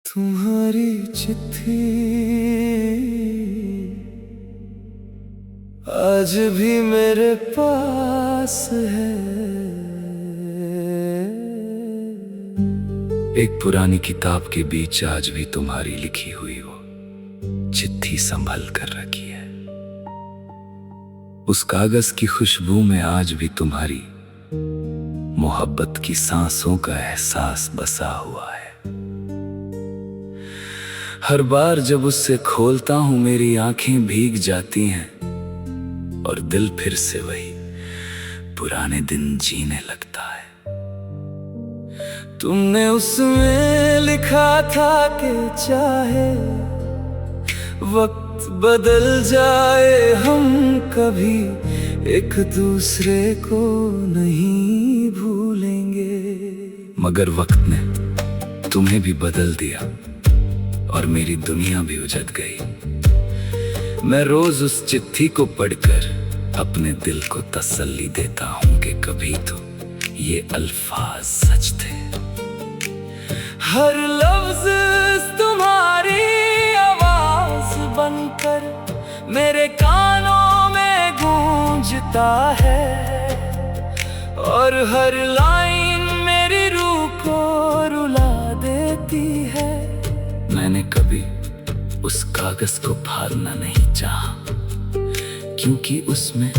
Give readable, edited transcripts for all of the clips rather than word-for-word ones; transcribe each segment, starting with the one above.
तुम्हारी चिट्ठी आज भी मेरे पास है। एक पुरानी किताब के बीच आज भी तुम्हारी लिखी हुई वो चिट्ठी संभल कर रखी है। उस कागज की खुशबू में आज भी तुम्हारी मोहब्बत की सांसों का एहसास बसा हुआ है। हर बार जब उससे खोलता हूं मेरी आंखें भीग जाती हैं और दिल फिर से वही पुराने दिन जीने लगता है। तुमने उसमें लिखा था कि चाहे वक्त बदल जाए हम कभी एक दूसरे को नहीं भूलेंगे। मगर वक्त ने तुम्हें भी बदल दिया और मेरी दुनिया भी उजड़ गई। मैं रोज उस चिट्ठी को पढ़कर अपने दिल को तसल्ली देता हूं कि कभी तो ये अल्फाज सच थे। हर लफ्ज तुम्हारी आवाज बनकर मेरे कानों में गूंजता है और हर लाइन मेरी रूह को रुला देती है। मैंने कभी उस कागज को फाड़ना नहीं चाहा, क्योंकि उसमें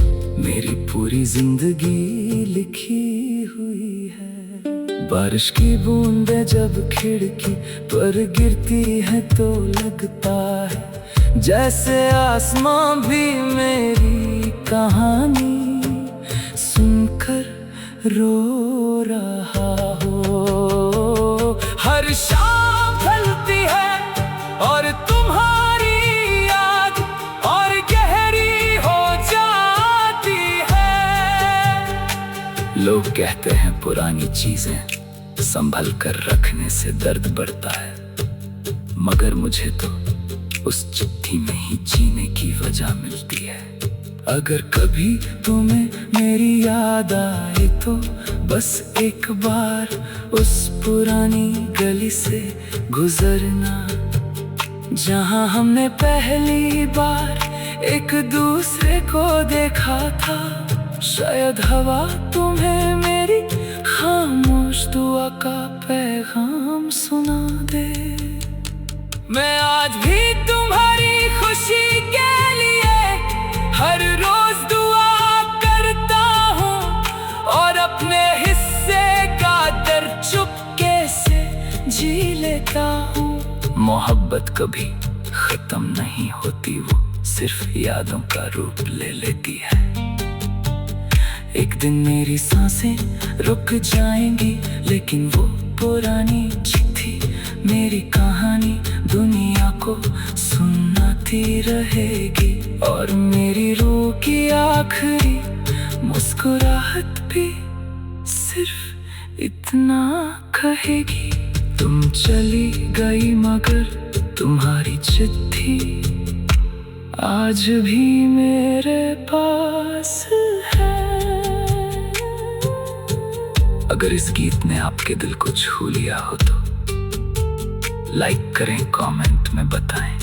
मेरी पूरी जिंदगी लिखी हुई है। बारिश की बूंदें जब खिड़की पर गिरती है तो लगता है जैसे आसमां भी मेरी कहानी सुनकर रो रहा हो। हर शाम ढलती है और तुम्हारी याद और गहरी हो जाती है। लोग कहते हैं पुरानी चीजें संभल कर रखने से दर्द बढ़ता है, मगर मुझे तो उस चिट्ठी में ही जीने की वजह मिलती है। अगर कभी तुम्हें मेरी याद आए तो बस एक बार उस पुरानी गली से गुजरना, जहां हमने पहली बार एक दूसरे को देखा था। शायद हवा तुम्हें मेरी खामोश दुआ का पैगाम सुना दे। मैं आज भी तुम्हारी खुशी के लिए हर रोज दुआ करता हूँ और अपने हिस्से का दर्द चुपके से जी लेता हूँ। मोहब्बत कभी खत्म नहीं होती, वो सिर्फ यादों का रूप ले लेती है। एक दिन मेरी सांसें रुक जाएंगी, लेकिन वो पुरानी चिट्ठी मेरी कहानी दुनिया को सुनाती रहेगी और मेरी रूह की आखिरी मुस्कुराहट भी सिर्फ इतना कहेगी, तुम चली गई मगर तुम्हारी चिट्ठी आज भी मेरे पास है। अगर इस गीत ने आपके दिल को छू लिया हो तो लाइक करें, कमेंट में बताएं।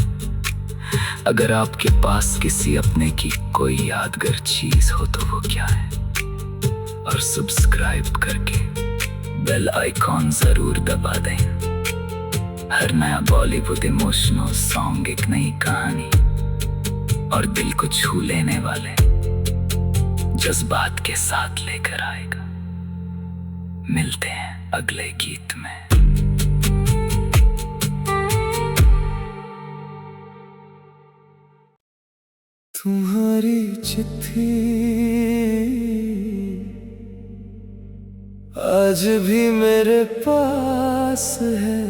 अगर आपके पास किसी अपने की कोई यादगार चीज हो तो वो क्या है, और सब्सक्राइब करके बेल आइकॉन जरूर दबा दें। हर नया बॉलीवुड इमोशनल सॉन्ग एक नई कहानी और दिल को छू लेने वाले जज्बात के साथ लेकर आएगा। मिलते हैं अगले गीत में। तुम्हारी चिट्ठी आज भी मेरे पास है।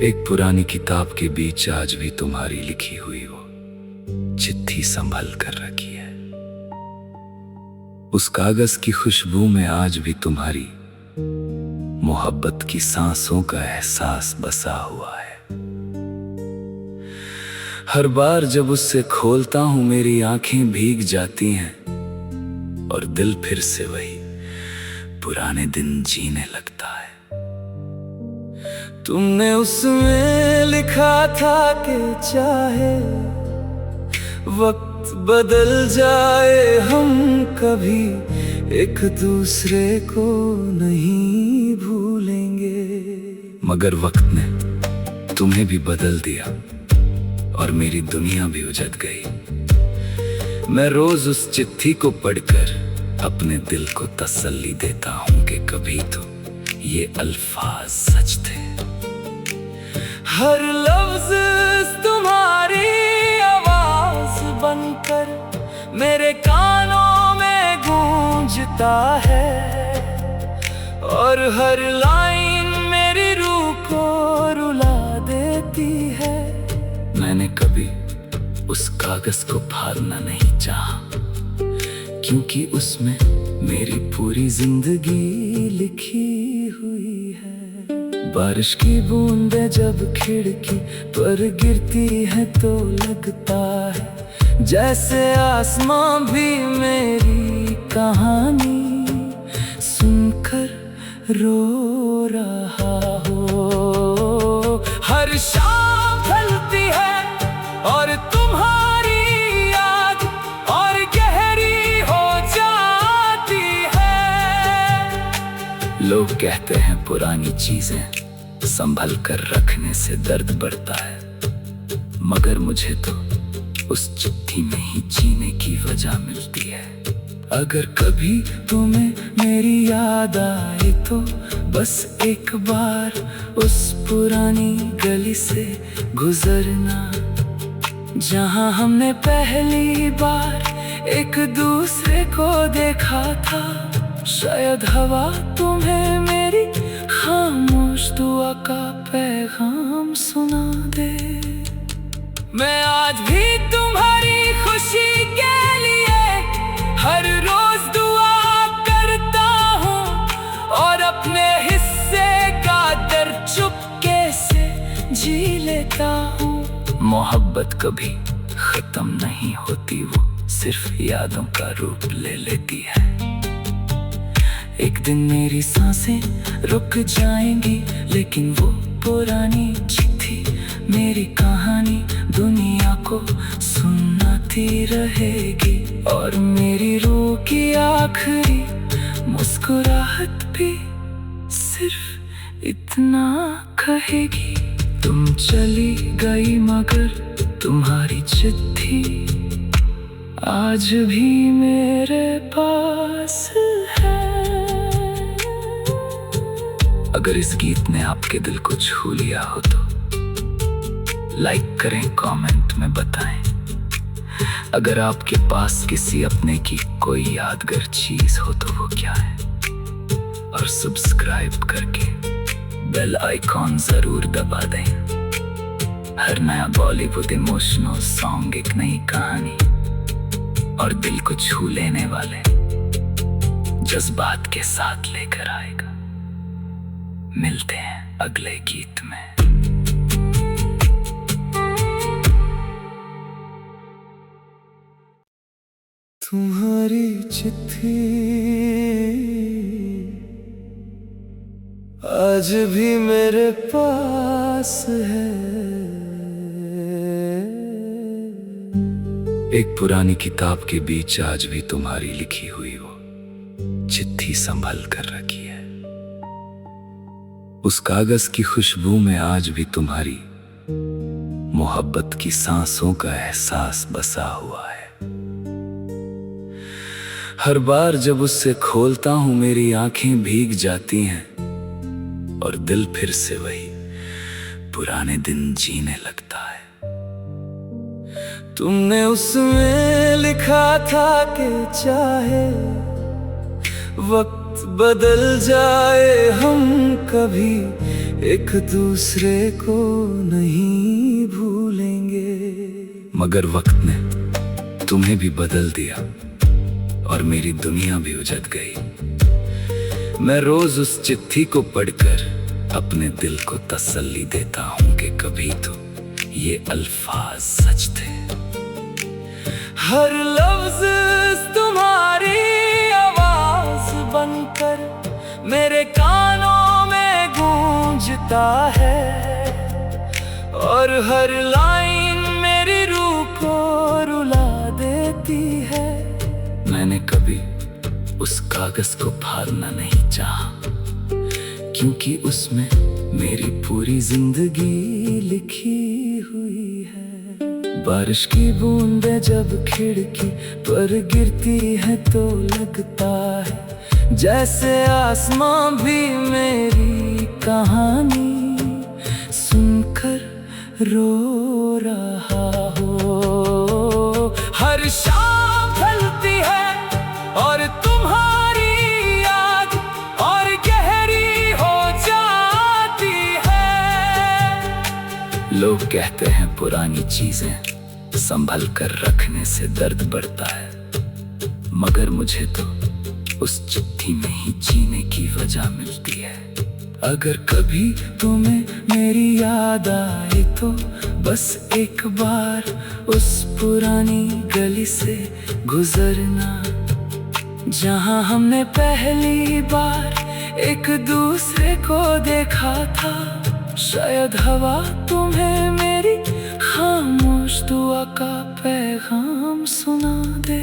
एक पुरानी किताब के बीच आज भी तुम्हारी लिखी हुई वो चिट्ठी संभल कर रखी है। उस कागज की खुशबू में आज भी तुम्हारी मोहब्बत की सांसों का एहसास बसा हुआ है। हर बार जब उससे खोलता हूं मेरी आंखें भीग जाती हैं और दिल फिर से वही पुराने दिन जीने लगता है। तुमने उसमें लिखा था कि चाहे वक्त बदल जाए हम कभी एक दूसरे को नहीं भूलेंगे। मगर वक्त ने तुम्हें भी बदल दिया और मेरी दुनिया भी उजड़ गई। मैं रोज उस चिट्ठी को पढ़कर अपने दिल को तसल्ली देता हूँ कि कभी तो ये अल्फाज सच थे। हर लफ्ज तुम्हारी आवाज बनकर मेरे कानों में गूंजता है, और हर लाइन मेरी रूह को रुला देती है। मैंने कभी उस कागज को फाड़ना नहीं चाहा, क्योंकि उसमें मेरी पूरी जिंदगी लिखी हुई है। बारिश की बूंदें जब खिड़की पर गिरती है तो लगता है जैसे आसमां भी मेरी कहानी सुनकर रो रहा हो। हर शाम ढलती है और तुम्हारी याद और गहरी हो जाती है। लोग कहते हैं पुरानी चीजें संभल कर रखने से दर्द बढ़ता है, मगर मुझे तो उस चिट्ठी में ही जीने की वजह मिलती है। अगर कभी तुम्हें मेरी याद आए तो बस एक बार उस पुरानी गली से गुजरना, जहां हमने पहली बार एक दूसरे को देखा था। शायद हवा तुम्हें मेरी खामोश दुआ का पैगाम सुना दे। मैं आज भी तुम्हारी खुशी के लिए हर रोज दुआ करता हूँ, और अपने हिस्से का दर्द चुपके से जी लेता हूँ। मोहब्बत कभी खत्म नहीं होती, वो सिर्फ यादों का रूप ले लेती है। एक दिन मेरी सांसें रुक जाएंगी, लेकिन वो पुरानी चिट्ठी मेरी कहानी दुनिया को सुनाती रहेगी, और मेरी रूह की आखिरी मुस्कुराहट भी सिर्फ इतना कहेगी। तुम चली गई मगर तुम्हारी चिट्ठी आज भी मेरे पास है। अगर इस गीत ने आपके दिल को छू लिया हो तो लाइक करें, कमेंट में बताएं। अगर आपके पास किसी अपने की कोई यादगार चीज हो तो वो क्या है, और सब्सक्राइब करके बेल आइकॉन जरूर दबा दें। हर नया बॉलीवुड इमोशनल सॉन्ग एक नई कहानी और दिल को छू लेने वाले जज्बात के साथ लेकर आएगा। मिलते हैं अगले गीत में। तुम्हारी चिट्ठी आज भी मेरे पास है। एक पुरानी किताब के बीच आज भी तुम्हारी लिखी हुई वो चिट्ठी संभल कर रखी है। उस कागज की खुशबू में आज भी तुम्हारी मोहब्बत की सांसों का एहसास बसा हुआ है। हर बार जब उससे खोलता हूं मेरी आंखें भीग जाती हैं, और दिल फिर से वही पुराने दिन जीने लगता है। तुमने उसमें लिखा था कि चाहे वक्त बदल जाए हम कभी एक दूसरे को नहीं भूलेंगे। मगर वक्त ने तुम्हें भी बदल दिया और मेरी दुनिया भी उजड़ गई। मैं रोज उस चिट्ठी को पढ़कर अपने दिल को तसल्ली देता हूँ कि कभी तो ये अल्फाज सच थे। हर लफ्ज तुम्हारी आवाज बनकर मेरे कानों में गूंजता है, और हर लाइन मेरी रूह को रुला देती है। मैंने कभी उस कागज को फाड़ना नहीं चाहा, क्योंकि उसमें मेरी पूरी जिंदगी लिखी हुई है। बारिश की बूंदें जब खिड़की पर गिरती है तो लगता है जैसे आसमां भी मेरी कहानी सुनकर रो रहा हो। हर शाम ढलती है और तुम्हारी याद और गहरी हो जाती है। लोग कहते हैं पुरानी चीजें संभल कर रखने से दर्द बढ़ता है, मगर मुझे तो उस चिट्ठी में ही जीने की वजह मिलती है। अगर कभी तुम्हें मेरी याद आए तो बस एक बार उस पुरानी गली से गुजरना, जहां हमने पहली बार एक दूसरे को देखा था। शायद हवा तुम्हें मेरी खामोश दुआ का पैगाम सुना दे।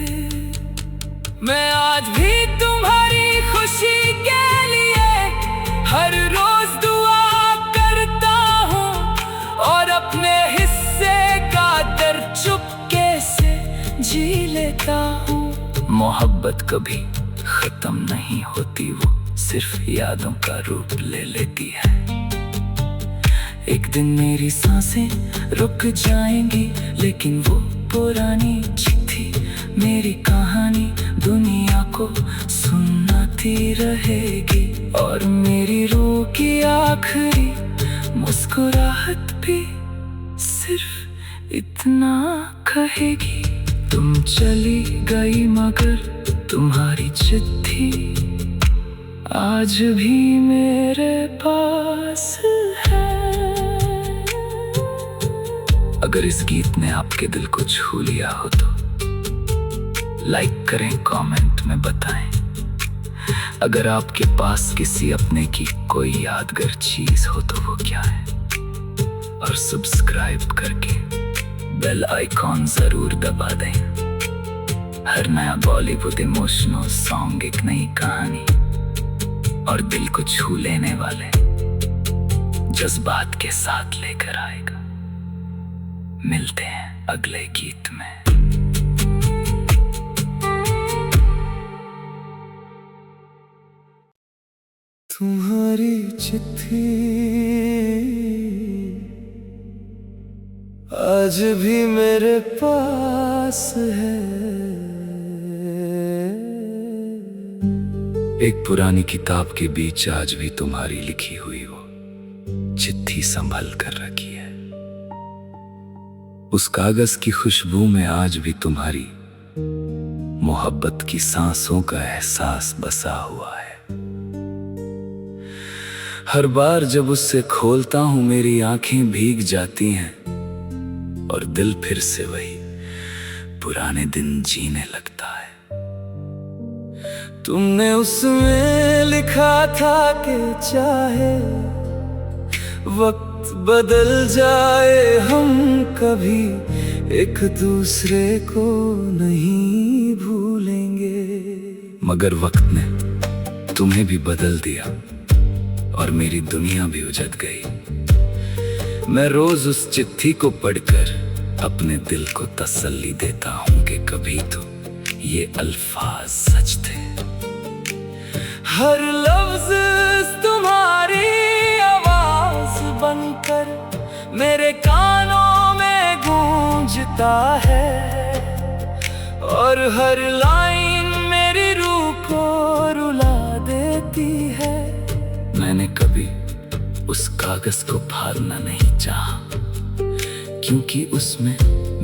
मैं आज भी तुम्हारी खुशी के लिए हर रोज दुआ करता हूँ, और अपने हिस्से का दर्द चुपके से जी लेता हूँ। मोहब्बत कभी खत्म नहीं होती, वो सिर्फ यादों का रूप ले लेती है। एक दिन मेरी सांसें रुक जाएंगी, लेकिन वो पुरानी चिट्ठी मेरी कहानी दुनिया को सुनाती रहेगी। और मेरी रूह की आखिरी मुस्कुराहट भी सिर्फ इतना कहेगी, तुम चली गई मगर तुम्हारी चिट्ठी आज भी मेरे पास है। अगर इस गीत ने आपके दिल को छू लिया हो तो लाइक करें, कमेंट में बताएं। अगर आपके पास किसी अपने की कोई यादगार चीज हो तो वो क्या है, और सब्सक्राइब करके बेल आइकॉन जरूर दबा दें। हर नया बॉलीवुड इमोशनल सॉन्ग एक नई कहानी और दिल को छू लेने वाले जज्बात के साथ लेकर आएगा। मिलते हैं अगले गीत में। तुम्हारी चिट्ठी आज भी मेरे पास है। एक पुरानी किताब के बीच आज भी तुम्हारी लिखी हुई वो चिट्ठी संभल कर रखी है। उस कागज की खुशबू में आज भी तुम्हारी मोहब्बत की सांसों का एहसास बसा हुआ है। हर बार जब उससे खोलता हूं मेरी आंखें भीग जाती हैं, और दिल फिर से वही पुराने दिन जीने लगता है। तुमने उसमें लिखा था कि चाहे वक्त बदल जाए हम कभी एक दूसरे को नहीं भूलेंगे। मगर वक्त ने तुम्हें भी बदल दिया और मेरी दुनिया भी उजड़ गई। मैं रोज उस चिट्ठी को पढ़कर अपने दिल को तसल्ली देता हूँ कि कभी तो ये अल्फाज सच थे। हर लफ्ज तुम्हारी आवाज बनकर मेरे कानों में गूंजता है, और हर लाइन मेरी रूह को रुला देती है। मैंने कभी उस कागज को फाड़ना नहीं चाहा, क्योंकि उसमें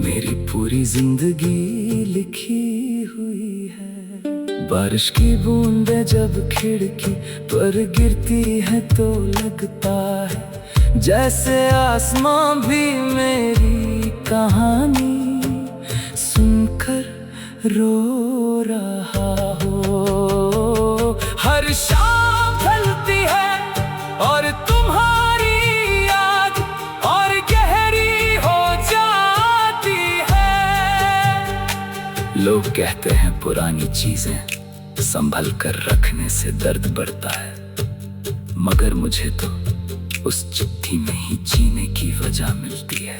मेरी पूरी जिंदगी लिखी हुई है। बारिश की बूंदें जब खिड़की पर गिरती है तो लगता है जैसे आसमां भी मेरी कहानी सुनकर रो रहा हो। हर शाम लोग कहते हैं पुरानी चीजें संभल कर रखने से दर्द बढ़ता है, मगर मुझे तो उस चिट्ठी में ही जीने की वजह मिलती है।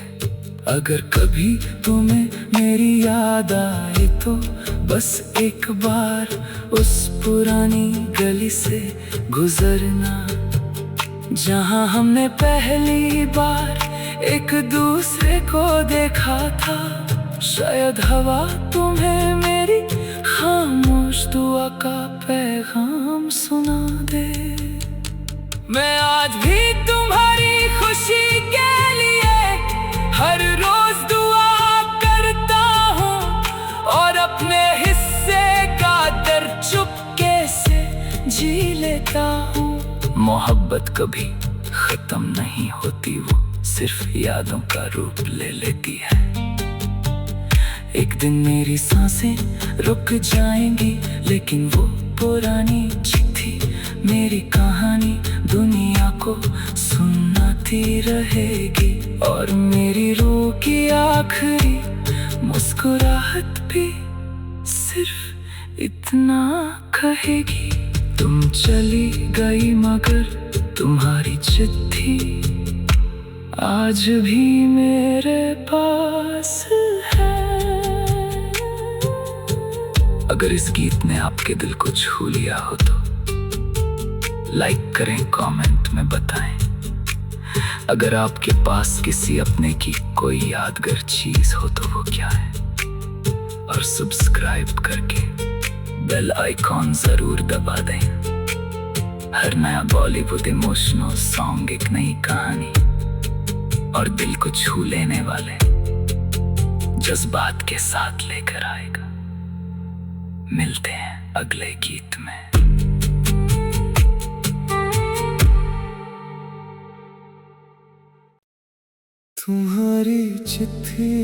अगर कभी तुम्हें मेरी याद आए तो बस एक बार उस पुरानी गली से गुजरना, जहां हमने पहली बार एक दूसरे को देखा था। शायद हवा तुम्हें मेरी खामोश दुआ का पैगाम सुना दे। मैं आज भी तुम्हारी खुशी के लिए हर रोज दुआ करता हूँ और अपने हिस्से का दर्द चुपके से जी लेता हूँ। मोहब्बत कभी खत्म नहीं होती, वो सिर्फ यादों का रूप ले लेती है। एक दिन मेरी सांसें रुक जाएंगी, लेकिन वो पुरानी चिट्ठी मेरी कहानी दुनिया को सुनाती रहेगी। और मेरी रूह की आखिरी मुस्कुराहट भी सिर्फ इतना कहेगी, तुम चली गई मगर तुम्हारी चिट्ठी आज भी मेरे पास है। अगर इस गीत ने आपके दिल को छू लिया हो तो लाइक करें, कमेंट में बताएं। अगर आपके पास किसी अपने की कोई यादगार चीज हो तो वो क्या है, और सब्सक्राइब करके बेल आइकॉन जरूर दबा दें। हर नया बॉलीवुड इमोशनल सॉन्ग एक नई कहानी और दिल को छू लेने वाले जज्बात के साथ लेकर आएगा। मिलते हैं अगले गीत में। तुम्हारी चिट्ठी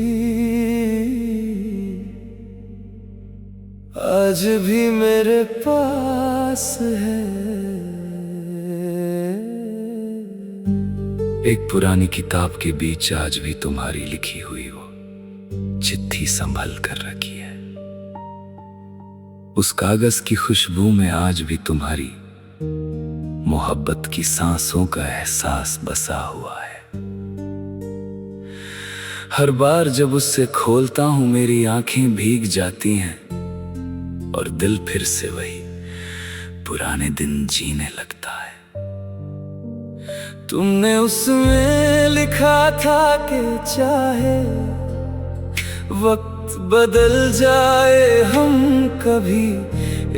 आज भी मेरे पास है। एक पुरानी किताब के बीच आज भी तुम्हारी लिखी हुई वो चिट्ठी संभल कर रखी है। उस कागज की खुशबू में आज भी तुम्हारी मोहब्बत की सांसों का एहसास बसा हुआ है। हर बार जब उससे खोलता हूं मेरी आंखें भीग जाती हैं और दिल फिर से वही पुराने दिन जीने लगता है। तुमने उसमें लिखा था कि चाहे वक्त बदल जाए हम कभी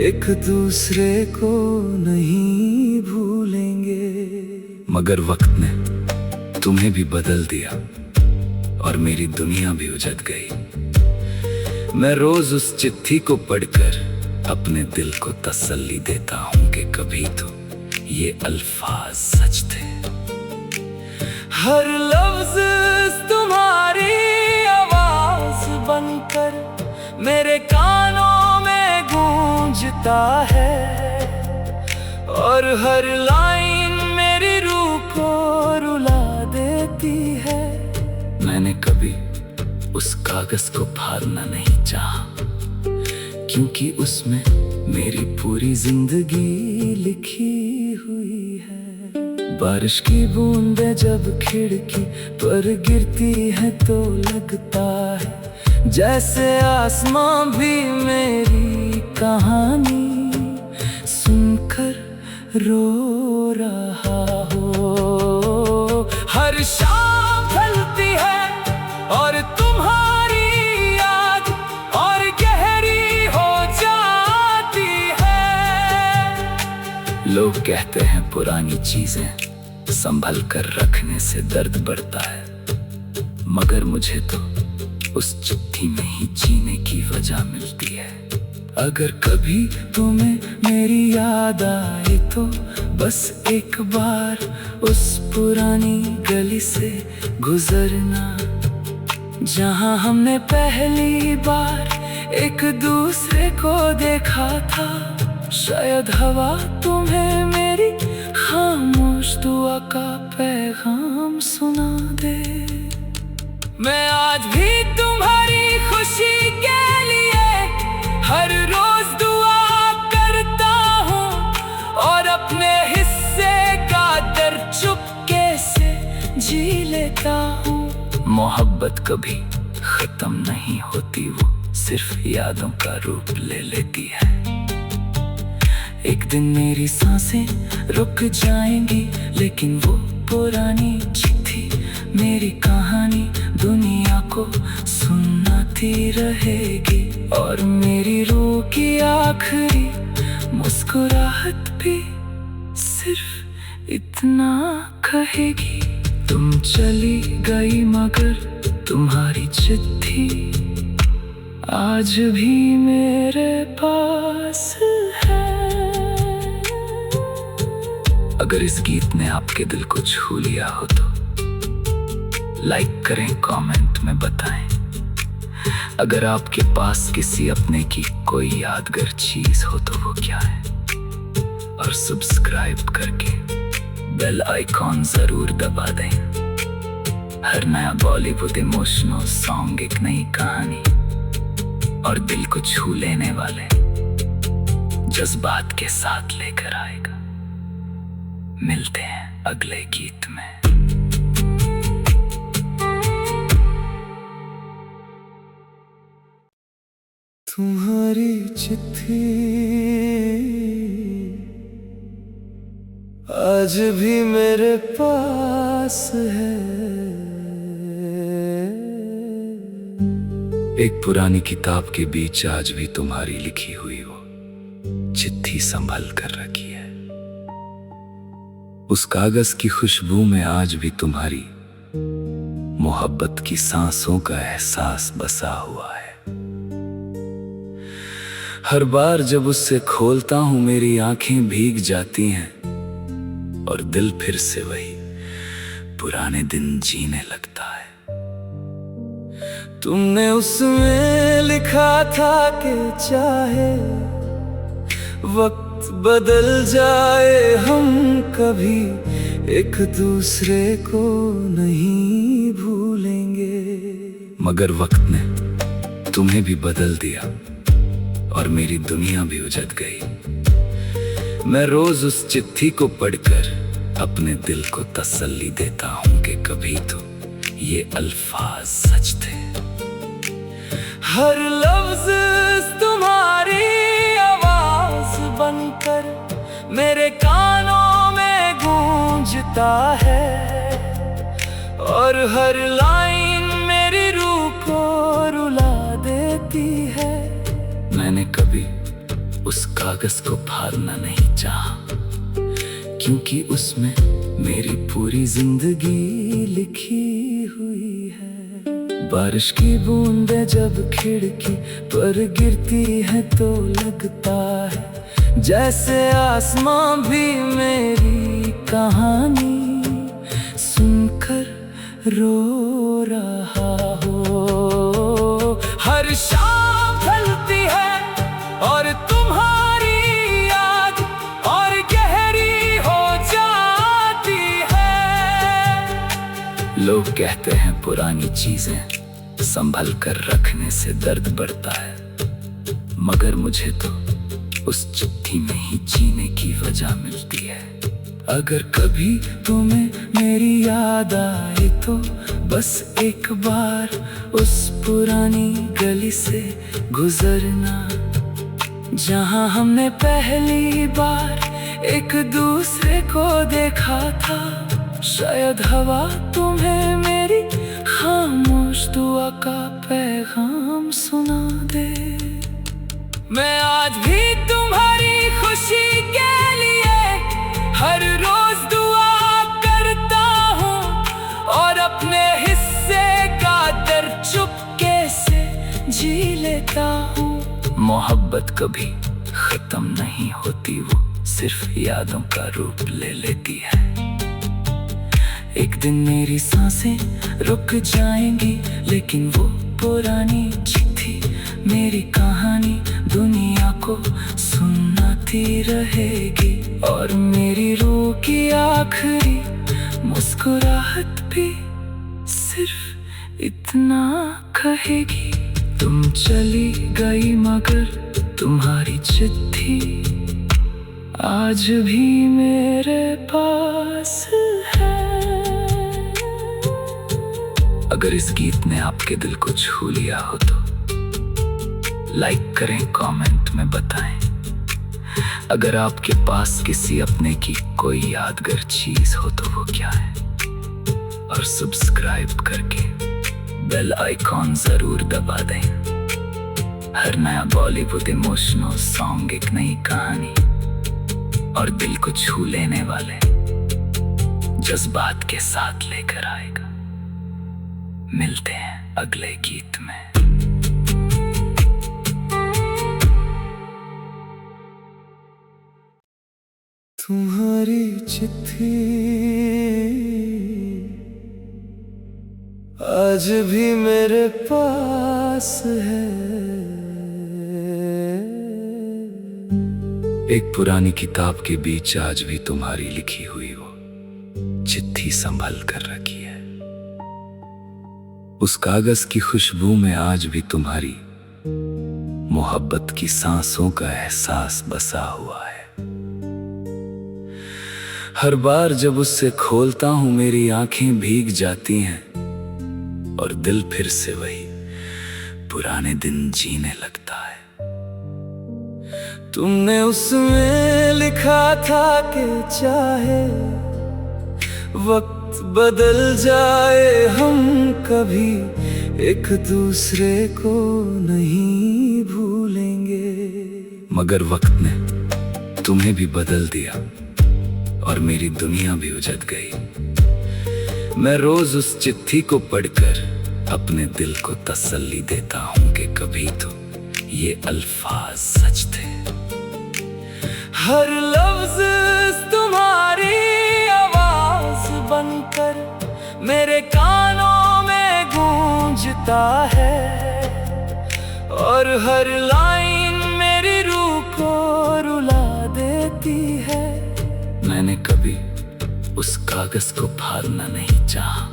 एक दूसरे को नहीं भूलेंगे। मगर वक्त ने तुम्हें भी बदल दिया और मेरी दुनिया भी उजड़ गई। मैं रोज उस चिट्ठी को पढ़कर अपने दिल को तसल्ली देता हूं कि कभी तो ये अल्फाज सच थे। हर लफ्ज तुम्हारी आवाज बनकर मेरे कानों में गूंजता है, और हर लाइन मेरी रूह को रुला देती है। मैंने कभी उस कागज को फाड़ना नहीं चाहा, क्योंकि उसमें मेरी पूरी जिंदगी लिखी हुई है। बारिश की बूंदें जब खिड़की पर गिरती है तो लगता है जैसे आसमां भी मेरी कहानी सुनकर रो रहा हो। हर शाम ढलती है और तुम्हारी याद और गहरी हो जाती है। लोग कहते हैं पुरानी चीजें संभल कर रखने से दर्द बढ़ता है, मगर मुझे तो उस चिट्ठी में ही जीने की वजह मिलती है। अगर कभी तुम्हें मेरी याद आए तो बस एक बार उस पुरानी गली से गुजरना, जहां हमने पहली बार एक दूसरे को देखा था। शायद हवा तुम्हें मेरी खामोश दुआ का पैगाम सुना दे। मैं आज भी तुम्हारी खुशी के लिए हर रोज दुआ करता हूँ और अपने हिस्से का दर्द चुपके से जी लेता हूँ। मोहब्बत कभी खत्म नहीं होती, वो सिर्फ यादों का रूप ले लेती है। एक दिन मेरी सांसें रुक जाएंगी, लेकिन वो पुरानी चिट्ठी मेरी कहानी दुनिया को सुनाती रहेगी। और मेरी रूह की आखिरी मुस्कुराहट भी सिर्फ इतना कहेगी, तुम चली गई मगर तुम्हारी चिट्ठी आज भी मेरे पास है। अगर इस गीत ने आपके दिल को छू लिया हो तो लाइक करें, कमेंट में बताएं। अगर आपके पास किसी अपने की कोई यादगार चीज हो तो वो क्या है, और सब्सक्राइब करके बेल आइकॉन जरूर दबा दें। हर नया बॉलीवुड इमोशनल सॉन्ग एक नई कहानी और दिल को छू लेने वाले जज्बात के साथ लेकर आएगा। मिलते हैं अगले गीत में। तुम्हारी चिट्ठी आज भी मेरे पास है। एक पुरानी किताब के बीच आज भी तुम्हारी लिखी हुई वो चिट्ठी संभल कर रखी है। उस कागज की खुशबू में आज भी तुम्हारी मोहब्बत की सांसों का एहसास बसा हुआ है। हर बार जब उससे खोलता हूं मेरी आंखें भीग जाती हैं और दिल फिर से वही पुराने दिन जीने लगता है। तुमने उसमें लिखा था कि चाहे वक्त बदल जाए हम कभी एक दूसरे को नहीं भूलेंगे। मगर वक्त ने तुम्हें भी बदल दिया और मेरी दुनिया भी उजड़ गई। मैं रोज उस चिट्ठी को पढ़कर अपने दिल को तसल्ली देता हूं कि कभी तो ये अल्फाज सच थे। हर लफ्ज तुम्हारी आवाज बनकर मेरे कानों में गूंजता है, और हर लाइन मेरी रूह को रुला देती है। मैंने कभी उस कागज को फाड़ना नहीं चाहा, क्योंकि उसमें मेरी पूरी जिंदगी लिखी हुई है। बारिश की बूंदें जब खिड़की पर गिरती है तो लगता है जैसे आसमां भी मेरी कहानी सुनकर रो रहा हो। हर शाम ढलती है और तुम्हारी याद और गहरी हो जाती है। लोग कहते हैं पुरानी चीजें संभल कर रखने से दर्द बढ़ता है, मगर मुझे तो उस चिट्ठी में ही जीने की वजह मिलती है। अगर कभी तुम्हें मेरी याद आए तो बस एक बार उस पुरानी गली से गुजरना, जहां हमने पहली बार एक दूसरे को देखा था। शायद हवा तुम्हें मेरी खामोश दुआ का पैगाम सुना दे। मैं आज भी तुम्हारी खुशी के लिए हर रोज दुआ करता हूँ और अपने हिस्से का दर्द चुपके से जी लेता हूँ। मोहब्बत कभी खत्म नहीं होती, वो सिर्फ यादों का रूप ले लेती है। एक दिन मेरी सांसें रुक जाएंगी, लेकिन वो पुरानी चिट्ठी मेरी कहानी दुनिया को सुनाती रहेगी। और मेरी रूह की आखिरी मुस्कुराहट भी सिर्फ इतना कहेगी, तुम चली गई मगर तुम्हारी चिट्ठी आज भी मेरे पास है। अगर इस गीत ने आपके दिल को छू लिया हो तो लाइक करें, कमेंट में बताएं। अगर आपके पास किसी अपने की कोई यादगार चीज हो तो वो क्या है, और सब्सक्राइब करके बेल आइकॉन जरूर दबा दें। हर नया बॉलीवुड इमोशनल सॉन्ग एक नई कहानी और दिल को छू लेने वाले जज्बात के साथ लेकर आएगा। मिलते हैं अगले गीत में। तुम्हारी चिट्ठी आज भी मेरे पास है। एक पुरानी किताब के बीच आज भी तुम्हारी लिखी हुई वो चिट्ठी संभल कर रखी है। उस कागज की खुशबू में आज भी तुम्हारी मोहब्बत की सांसों का एहसास बसा हुआ है। हर बार जब उससे खोलता हूं मेरी आंखें भीग जाती हैं और दिल फिर से वही पुराने दिन जीने लगता है। तुमने उसमें लिखा था कि चाहे वक्त बदल जाए हम कभी एक दूसरे को नहीं भूलेंगे। मगर वक्त ने तुम्हें भी बदल दिया और मेरी दुनिया भी उजड़ गई। मैं रोज उस चिट्ठी को पढ़कर अपने दिल को तसल्ली देता हूं कि कभी तो ये अल्फाज सच थे। हर लफ्ज तुम्हारी आवाज बनकर मेरे कानों में गूंजता है, और हर लाइन मेरी रूह को रुला देती है। मैंने कभी उस कागज को फाड़ना नहीं चाहा,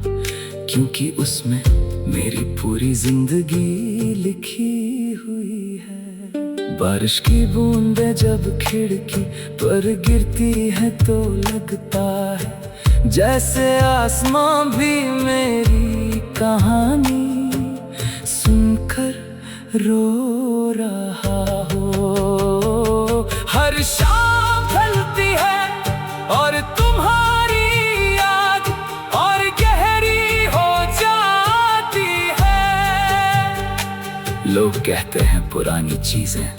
क्योंकि उसमें मेरी पूरी जिंदगी लिखी हुई है। बारिश की बूंदें जब खिड़की पर गिरती है तो लगता है जैसे आसमां भी मेरी कहानी सुनकर रो रहा हो। हर शाम ढलती है और तुम्हारी याद और गहरी हो जाती है। लोग कहते हैं पुरानी चीजें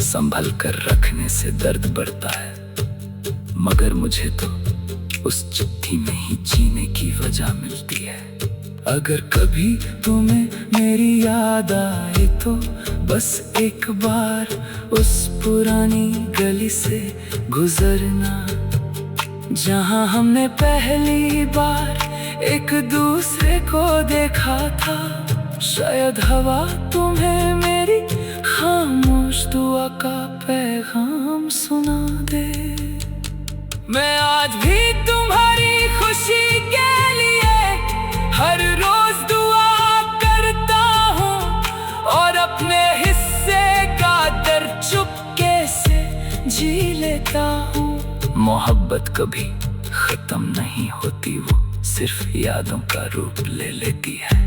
संभल कर रखने से दर्द बढ़ता है, मगर मुझे तो उस चिट्ठी में ही जीने की वजह मिलती है। अगर कभी तुम्हें मेरी याद आए तो बस एक बार उस पुरानी गली से गुजरना, जहां हमने पहली बार एक दूसरे को देखा था। शायद हवा तुम्हें मेरी खामोश दुआ का पैगाम सुना दे। मैं आज भी तुम्हारी खुशी के लिए हर रोज दुआ करता हूँ, और अपने हिस्से का दर्द चुपके से जी लेता हूँ। मोहब्बत कभी खत्म नहीं होती, वो सिर्फ यादों का रूप ले लेती है।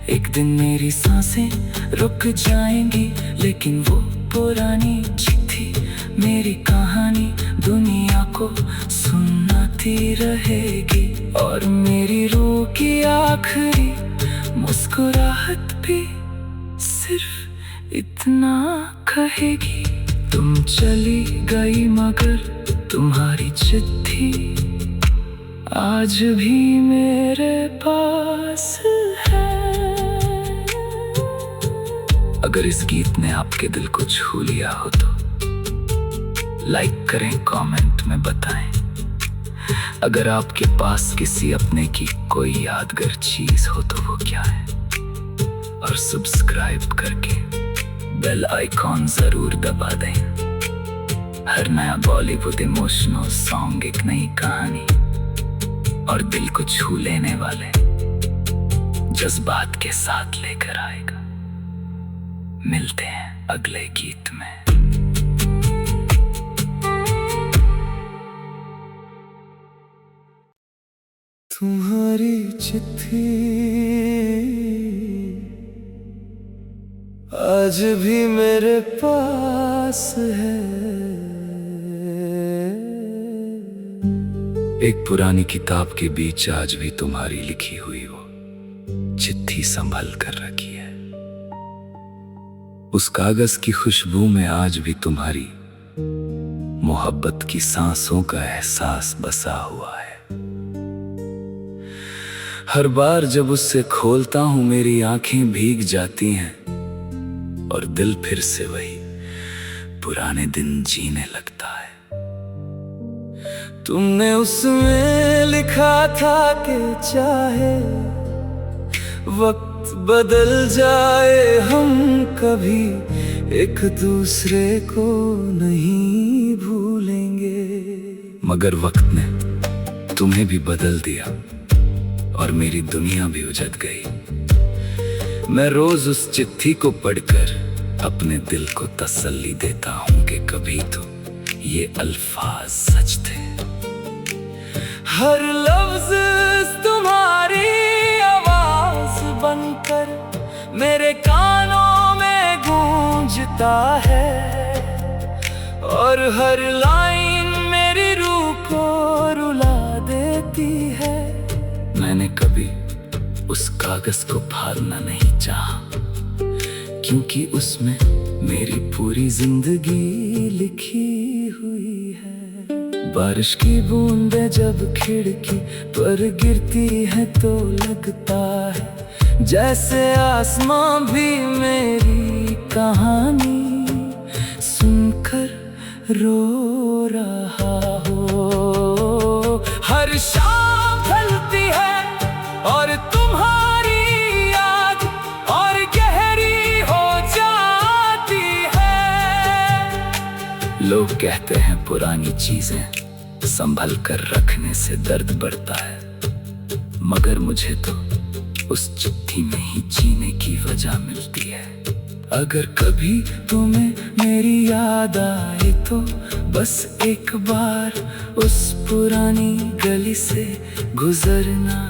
एक दिन मेरी सांसें रुक जाएंगी, लेकिन वो पुरानी चिट्ठी मेरी कहानी दुनिया को सुनाती रहेगी। और मेरी रूह की आखिरी मुस्कुराहट भी सिर्फ इतना कहेगी, तुम चली गई मगर तुम्हारी चिट्ठी आज भी मेरे पास है। अगर इस गीत ने आपके दिल को छू लिया हो तो लाइक करें, कमेंट में बताएं। अगर आपके पास किसी अपने की कोई यादगार चीज हो तो वो क्या है, और सब्सक्राइब करके बेल आइकॉन जरूर दबा दें। हर नया बॉलीवुड इमोशनल सॉन्ग एक नई कहानी और दिल को छू लेने वाले जज्बात के साथ लेकर आएगा। मिलते हैं अगले गीत में। तुम्हारी चिट्ठी आज भी मेरे पास है। एक पुरानी किताब के बीच आज भी तुम्हारी लिखी हुई वो चिट्ठी संभल कर रखी है। उस कागज की खुशबू में आज भी तुम्हारी मोहब्बत की सांसों का एहसास बसा हुआ है। हर बार जब उससे खोलता हूं मेरी आंखें भीग जाती हैं और दिल फिर से वही पुराने दिन जीने लगता है। तुमने उसमें लिखा था कि चाहे वक्त बदल जाए हम कभी एक दूसरे को नहीं भूलेंगे। मगर वक्त ने तुम्हें भी बदल दिया और मेरी दुनिया भी उजड़ गई। मैं रोज उस चिट्ठी को पढ़कर अपने दिल को तसल्ली देता हूं कि कभी तो ये अल्फाज सच थे। हर लफ्ज तुम्हारी आवाज बनकर मेरे कानों में गूंजता है और हर लाइन मेरी रूह को रुला देती है। मैंने कभी उस कागज को फाड़ना नहीं चाहा, क्योंकि उसमें मेरी पूरी जिंदगी लिखी हुई है। बारिश की बूंदें जब खिड़की पर गिरती है तो लगता है जैसे आसमां भी मेरी कहानी सुनकर रो रहा हो। हर शाम ढलती है और तुम्हारी याद और गहरी हो जाती है। लोग कहते हैं पुरानी चीजें संभल कर रखने से दर्द बढ़ता है, मगर मुझे तो उस चिट्ठी में ही जीने की वजह मिलती है। अगर कभी तुम्हें मेरी याद आए तो बस एक बार उस पुरानी गली से गुजरना,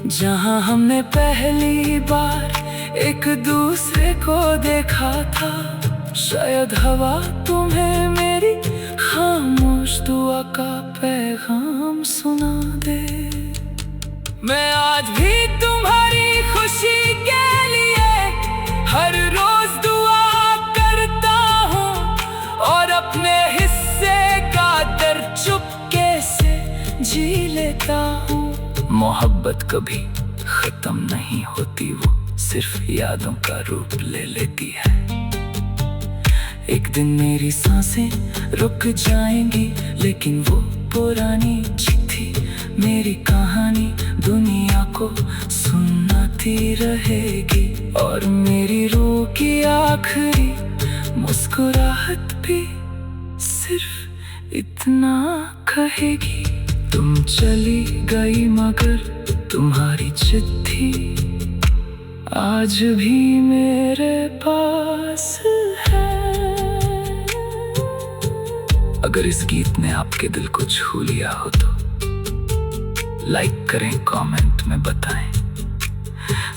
जहां हमने पहली बार एक दूसरे को देखा था। शायद हवा तुम्हें मेरी खामोश दुआ का पैगाम सुना दे। मैं आज भी तुम्हारी खुशी के लिए हर रोज दुआ करता हूँ और अपने हिस्से का दर्द चुपके से जी लेता हूँ। मोहब्बत कभी खत्म नहीं होती, वो सिर्फ यादों का रूप ले लेती है। एक दिन मेरी सांसें रुक जाएंगी, लेकिन वो पुरानी चिट्ठी मेरी कहानी दुनिया को सुनाती रहेगी और मेरी रूह की आखिरी मुस्कुराहट भी सिर्फ इतना कहेगी, तुम चली गई मगर तुम्हारी चिट्ठी आज भी मेरे पास है। अगर इस गीत ने आपके दिल को छू लिया हो तो लाइक करें, कमेंट में बताएं।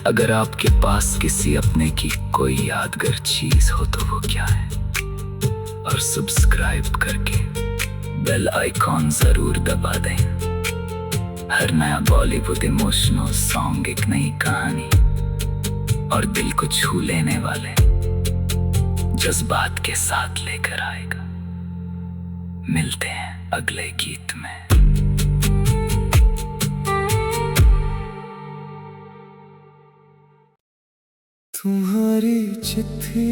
अगर आपके पास किसी अपने की कोई यादगार चीज हो तो वो क्या है, और सब्सक्राइब करके बेल आइकॉन जरूर दबा दें। हर नया बॉलीवुड इमोशनल सॉन्ग एक नई कहानी और दिल को छू लेने वाले जज्बात के साथ लेकर आएगा। मिलते हैं अगले गीत में। तुम्हारी चिट्ठी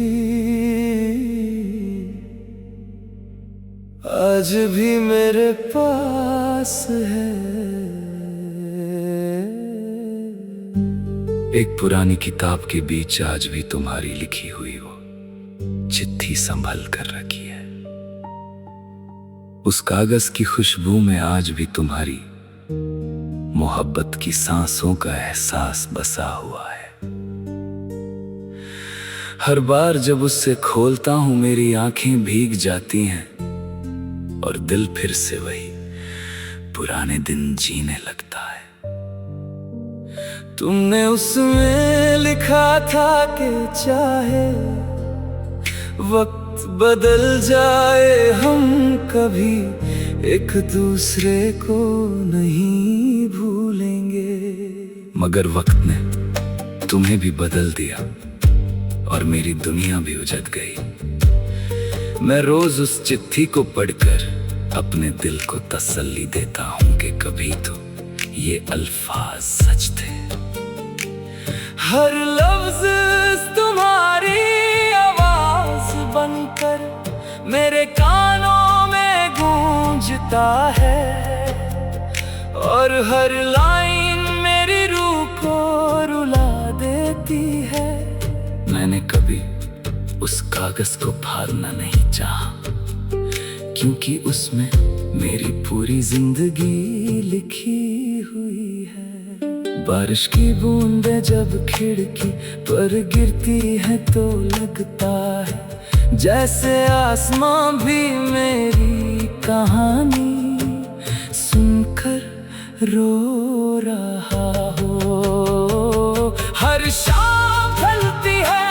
आज भी मेरे पास है। एक पुरानी किताब के बीच आज भी तुम्हारी लिखी हुई वो चिट्ठी संभल कर रखी है। उस कागज की खुशबू में आज भी तुम्हारी मोहब्बत की सांसों का एहसास बसा हुआ है। हर बार जब उससे खोलता हूं मेरी आंखें भीग जाती हैं और दिल फिर से वही पुराने दिन जीने लगता है। तुमने उसमें लिखा था कि चाहे वक्त बदल जाए हम कभी एक दूसरे को नहीं भूलेंगे। मगर वक्त ने तुम्हें भी बदल दिया और मेरी दुनिया भी उजड़ गई। मैं रोज उस चिट्ठी को पढ़कर अपने दिल को तसल्ली देता हूं कि कभी तो ये अल्फाज सच थे। हर लफ्ज तुम्हारी आवाज बनकर मेरे कानों में गूंजता है और हर लाइन मेरी रूह को रुला देती है। मैंने कभी उस कागज को फाड़ना नहीं चाहा, क्योंकि उसमें मेरी पूरी जिंदगी लिखी हुई है। बारिश की बूंदें जब खिड़की पर गिरती है तो लगता है जैसे आसमां भी मेरी कहानी सुनकर रो रहा हो। हर शाम ढलती है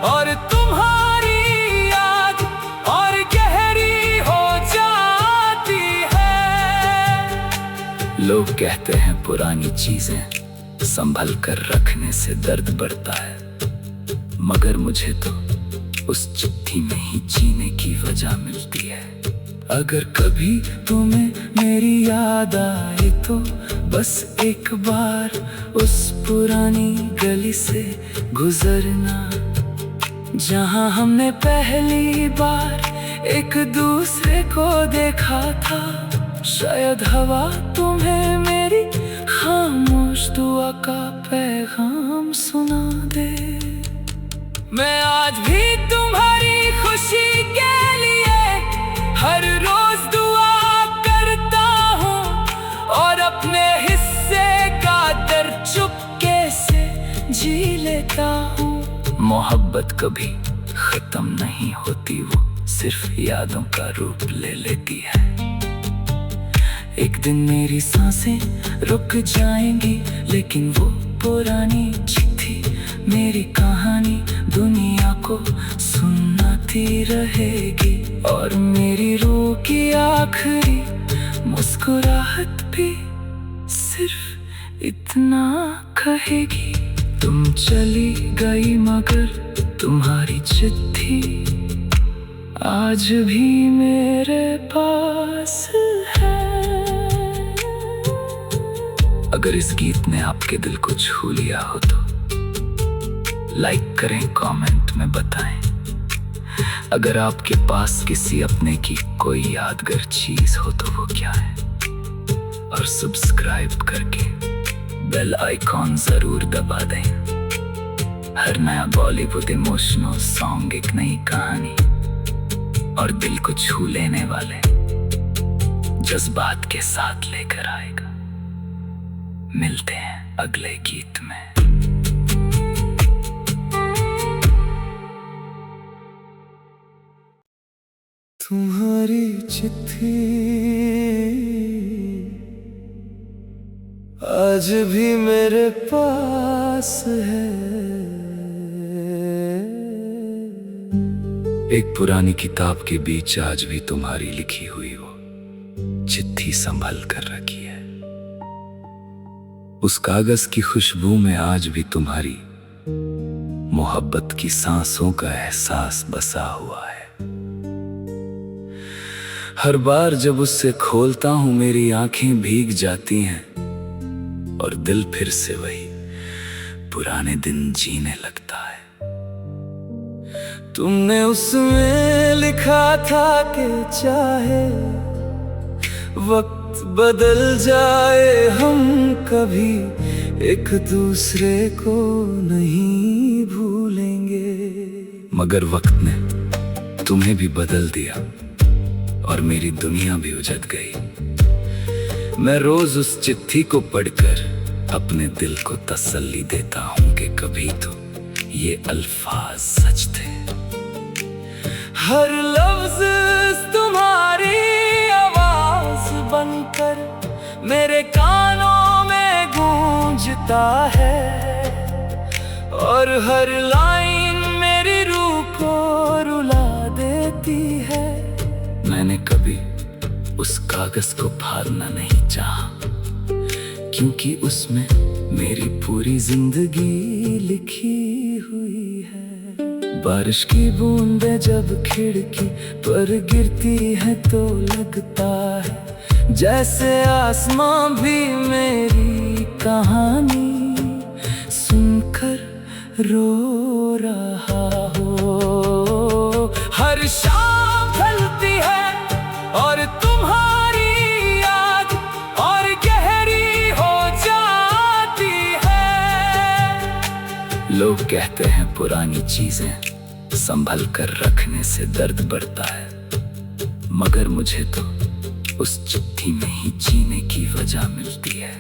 और तुम्हारी याद और गहरी हो जाती है। लोग कहते हैं पुरानी चीजें संभल कर रखने से दर्द बढ़ता है, मगर मुझे तो उस चिट्ठी में ही जीने की वजह मिलती है। अगर कभी तुम्हें मेरी याद आए तो बस एक बार उस पुरानी गली से गुजरना, जहां हमने पहली बार एक दूसरे को देखा था। शायद हवा तुम्हें मेरी खामोश दुआ का पैगाम सुना दे। मैं आज भी तुम्हारी खुशी के लिए हर रोज दुआ करता हूँ और अपने हिस्से का दर्द चुपके से जी लेता हूँ। मोहब्बत कभी खत्म नहीं होती, वो सिर्फ यादों का रूप ले लेती है। एक दिन मेरी सांसें रुक जाएंगी, लेकिन वो पुरानी चिट्ठी मेरी कहानी दुनिया को सुनाती रहेगी और मेरी रूह की आखिरी मुस्कुराहट भी सिर्फ इतना कहेगी, तुम चली गई मगर तुम्हारी चिट्ठी आज भी मेरे पास है। अगर इस गीत ने आपके दिल को छू लिया हो तो लाइक करें, कमेंट में बताएं। अगर आपके पास किसी अपने की कोई यादगार चीज हो तो वो क्या है, और सब्सक्राइब करके बेल आइकॉन जरूर दबा दें। हर नया बॉलीवुड इमोशनल सॉन्ग एक नई कहानी और दिल को छू लेने वाले जज्बात के साथ लेकर आएगा। मिलते हैं अगले गीत में। तुम्हारी चिट्ठी आज भी मेरे पास है। एक पुरानी किताब के बीच आज भी तुम्हारी लिखी हुई वो चिट्ठी संभल कर रखी है। उस कागज की खुशबू में आज भी तुम्हारी मोहब्बत की सांसों का एहसास बसा हुआ है। हर बार जब उससे खोलता हूं मेरी आंखें भीग जाती हैं और दिल फिर से वही पुराने दिन जीने लगता है। तुमने उसमें लिखा था कि चाहे वक्त बदल जाए हम कभी एक दूसरे को नहीं भूलेंगे। मगर वक्त ने तुम्हें भी बदल दिया और मेरी दुनिया भी उजड़ गई। मैं रोज उस चिट्ठी को पढ़कर अपने दिल को तसल्ली देता हूँ कि कभी तो ये अल्फाज सच थे। हर लफ्ज तुम्हारी आवाज बनकर मेरे कानों में गूंजता है, और हर लाइन मेरी रूह को रुला देती है। मैंने कभी उस कागज को फाड़ना नहीं चाहा, क्योंकि उसमें मेरी पूरी जिंदगी लिखी हुई है। बारिश की बूंदें जब खिड़की पर गिरती है तो लगता है जैसे आसमां भी मेरी कहानी सुनकर रो रहा हो। हर शाम ढलती है और तुम्हारी याद और गहरी हो जाती है। लोग कहते हैं पुरानी चीजें संभल कर रखने से दर्द बढ़ता है, मगर मुझे तो उस चिट्ठी में ही जीने की वजह मिलती है।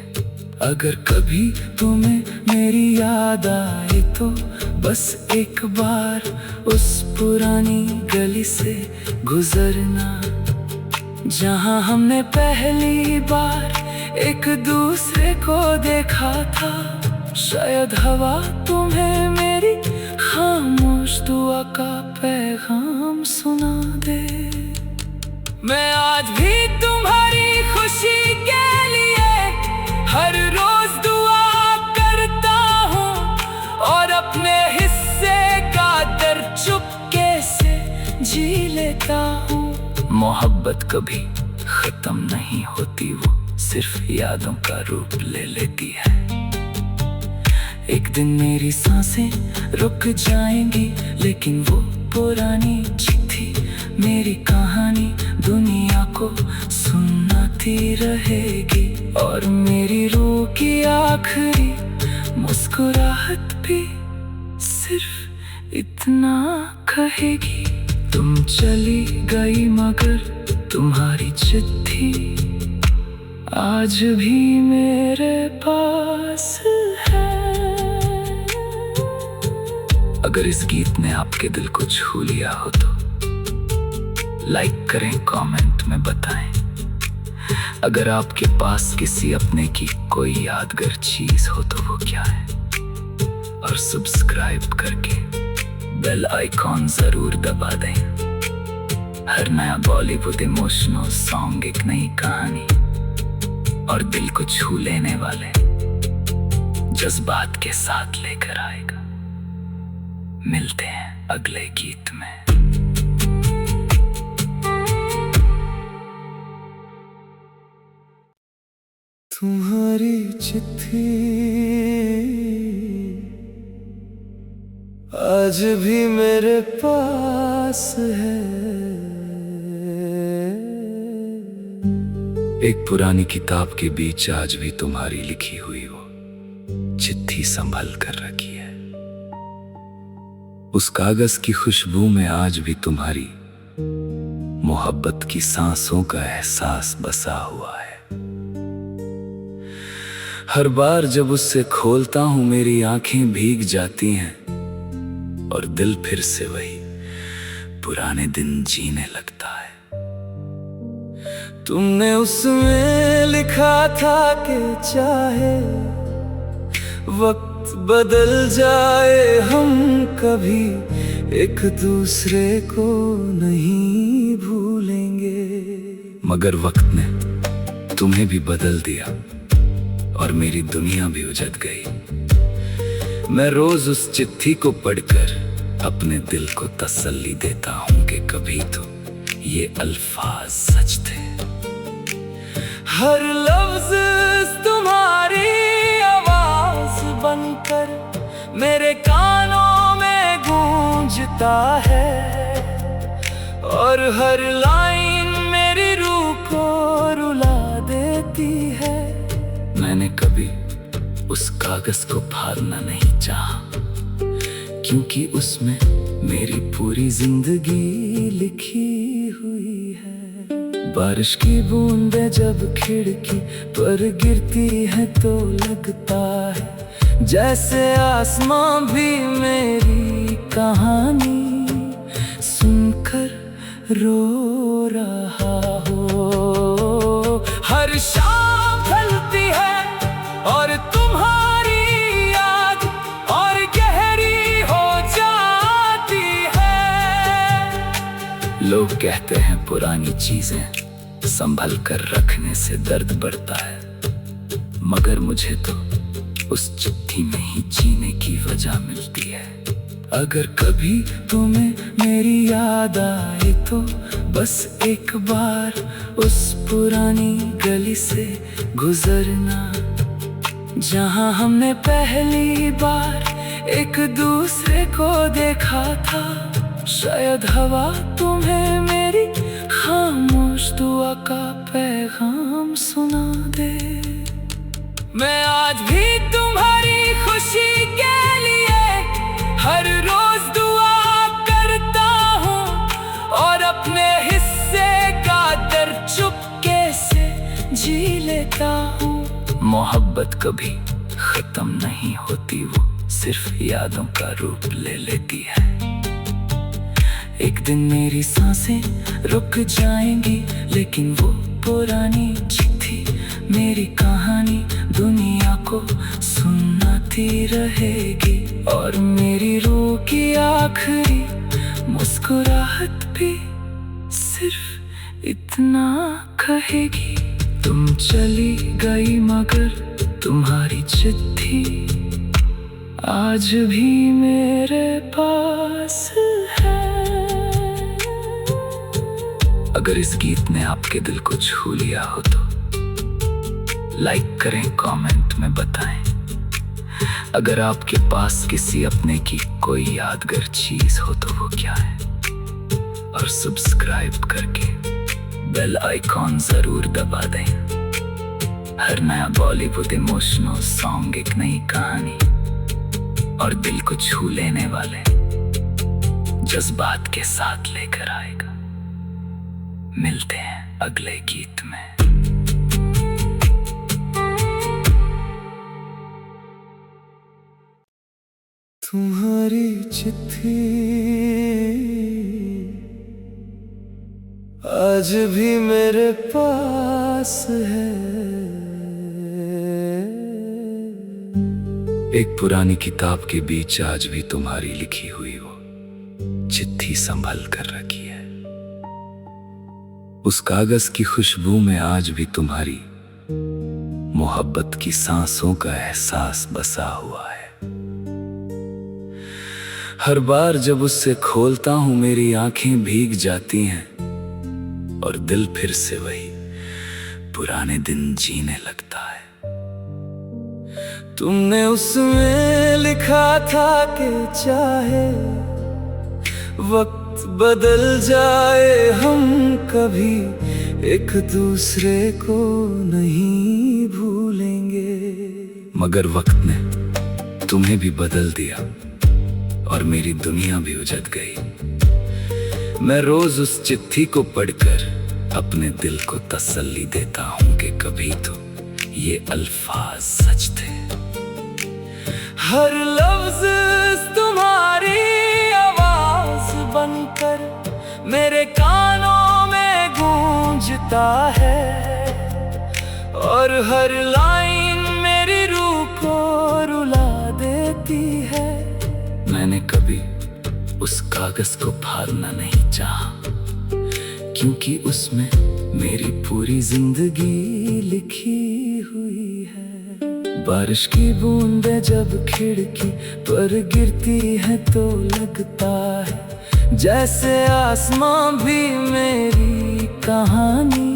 अगर कभी तुम्हें मेरी याद आए तो बस एक बार उस पुरानी गली से गुजरना, जहां हमने पहली बार एक दूसरे को देखा था। शायद हवा तुम्हें मेरी खामोश दुआ का पैगाम सुना दे। मैं आज भी तुम्हारी खुशी के लिए हर रोज दुआ करता हूँ, और अपने हिस्से का दर्द चुपके से जी लेता हूँ। मोहब्बत कभी खत्म नहीं होती, वो सिर्फ यादों का रूप ले लेती है। एक दिन मेरी सांसें रुक जाएंगी, लेकिन वो पुरानी चिट्ठी मेरी कहानी दुनिया को सुनाती रहेगी, और मेरी रूह की आखिरी मुस्कुराहट भी सिर्फ इतना कहेगी, तुम चली गई मगर तुम्हारी चिट्ठी आज भी मेरे पास है। अगर इस गीत ने आपके दिल को छू लिया हो तो लाइक करें, कमेंट में बताएं। अगर आपके पास किसी अपने की कोई यादगार चीज हो तो वो क्या है, और सब्सक्राइब करके बेल आइकॉन जरूर दबा दें। हर नया बॉलीवुड इमोशनल सॉन्ग एक नई कहानी और दिल को छू लेने वाले जज्बात के साथ लेकर आएगा। मिलते हैं अगले गीत में। तुम्हारी चिट्ठी आज भी मेरे पास है। एक पुरानी किताब के बीच आज भी तुम्हारी लिखी हुई वो चिट्ठी संभल कर रखी है। उस कागज की खुशबू में आज भी तुम्हारी मोहब्बत की सांसों का एहसास बसा हुआ है। हर बार जब उससे खोलता हूं मेरी आंखें भीग जाती हैं, और दिल फिर से वही पुराने दिन जीने लगता है। तुमने उसमें लिखा था कि चाहे वक्त बदल जाए हम कभी एक दूसरे को नहीं भूलेंगे। मगर वक्त ने तुम्हें भी बदल दिया और मेरी दुनिया भी उजड़ गई। मैं रोज उस चिट्ठी को पढ़कर अपने दिल को तसल्ली देता हूँ कि कभी तो ये अल्फाज सच थे। हर लफ्ज तुम्हारी आवाज बनकर मेरे कानों में गूंजता है, और हर लाइन मेरी रूह को रुला देती है। मैंने कभी उस कागज को फाड़ना नहीं चाहा, क्योंकि उसमें मेरी पूरी जिंदगी लिखी हुई है। बारिश की बूंदें जब खिड़की पर गिरती है तो लगता है जैसे आसमां भी मेरी कहानी सुनकर रो रहा हो। हर शाम ढलती है और तुम्हारी याद और गहरी हो जाती है। लोग कहते हैं पुरानी चीजें संभल कर रखने से दर्द बढ़ता है, मगर मुझे तो उस चिट्ठी में ही जीने की वजह मिलती है। अगर कभी तुम्हें मेरी याद आए तो बस एक बार उस पुरानी गली से गुजरना, जहां हमने पहली बार एक दूसरे को देखा था। शायद हवा तुम्हें मेरी खामोश दुआ का पैगाम सुना दे। मैं आज भी तुम्हारी खुशी के लिए हर रोज दुआ करता हूँ और अपने हिस्से का दर्द चुपके से जी लेता हूँ। मोहब्बत कभी खत्म नहीं होती, वो सिर्फ यादों का रूप ले लेती है। एक दिन मेरी सांसें रुक जाएंगी, लेकिन वो पुरानी चिट्ठी मेरी कहानी दुनिया को सुनाती रहेगी। और मेरी रूह की आखिरी मुस्कुराहट भी सिर्फ इतना कहेगी, तुम चली गई मगर तुम्हारी चिट्ठी आज भी मेरे पास है। अगर इस गीत ने आपके दिल को छू लिया हो तो लाइक करें, कमेंट में बताएं। अगर आपके पास किसी अपने की कोई यादगार चीज हो तो वो क्या है, और सब्सक्राइब करके बेल आइकॉन जरूर दबा दें। हर नया बॉलीवुड इमोशनल सॉन्ग एक नई कहानी और दिल को छू लेने वाले जज्बात के साथ लेकर आएगा। मिलते हैं अगले गीत में। तुम्हारी चिट्ठी आज भी मेरे पास है। एक पुरानी किताब के बीच आज भी तुम्हारी लिखी हुई वो चिट्ठी संभल कर रखी है। उस कागज की खुशबू में आज भी तुम्हारी मोहब्बत की सांसों का एहसास बसा हुआ है। हर बार जब उससे खोलता हूं मेरी आंखें भीग जाती हैं और दिल फिर से वही पुराने दिन जीने लगता है। तुमने उसमें लिखा था कि चाहे वक्त बदल जाए हम कभी एक दूसरे को नहीं भूलेंगे। मगर वक्त ने तुम्हें भी बदल दिया और मेरी दुनिया भी उजड़ गई। मैं रोज उस चिट्ठी को पढ़कर अपने दिल को तसल्ली देता हूँ कि कभी तो ये अल्फाज सच थे। हर लफ्ज तुम्हारी आवाज बनकर मेरे कानों में गूंजता है, और हर लाइन मेरी रूह को रुला देती है। मैंने कभी उस कागज को फाड़ना नहीं चाहा, क्योंकि उसमें मेरी पूरी जिंदगी लिखी हुई है। बारिश की बूंदें जब खिड़की पर गिरती है तो लगता है जैसे आसमां भी मेरी कहानी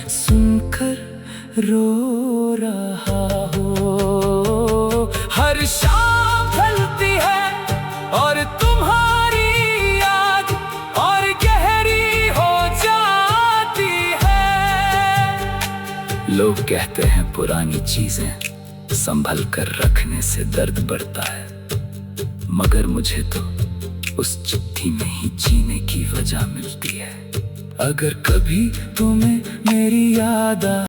सुनकर रो रहा हो। हर शाम ढलती है और तुम्हारी याद और गहरी हो जाती है। लोग कहते हैं पुरानी चीजें संभल कर रखने से दर्द बढ़ता है, मगर मुझे तो उस चिट्ठी में ही जीने की वजह मिलती है। अगर कभी तुम्हें मेरी याद